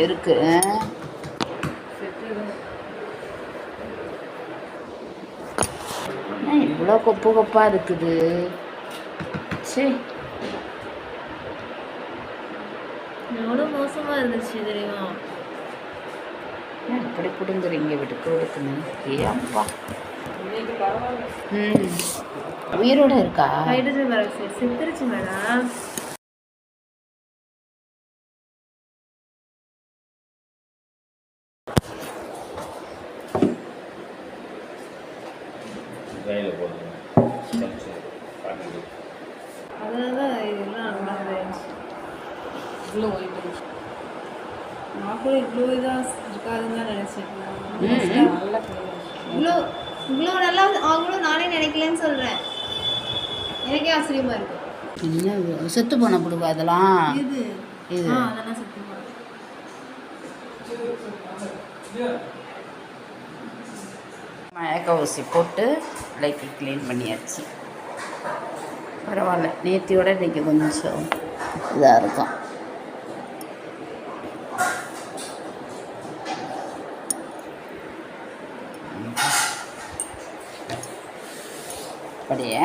இருக்கு. இவ்வளோ கொப்பு கொப்பாக இருக்குது. சரி, எவ்வளோ மோசமாக இருந்துச்சு தெரியுமா? இப்படி பிடுங்குறீங்க விடுக்குன்னு. ஏப்பா உயிரோட இருக்கா? ஹைட்ரஜன் பெராக்சைடு செத்துருச்சு மேடம். அதனால இதெல்லாம் நான் கூட இவ்வளோ இதாக இருக்காதுன்னு தான் நினச்சேன். இவ்வளோ நல்லா ஆகணும் நானே நினைக்கலன்னு சொல்கிறேன். எனக்கே ஆச்சரியமாக இருக்கு. என்ன செத்து போன கொடுவா அதெல்லாம்? இது இது அதெல்லாம் செத்து போன மயக்க ஊசி போட்டு லைக்கு க்ளீன் பண்ணியாச்சு. பரவாயில்ல, நேத்தியோட இன்றைக்கி கொஞ்சம் இதாக இருக்கும். அப்படியே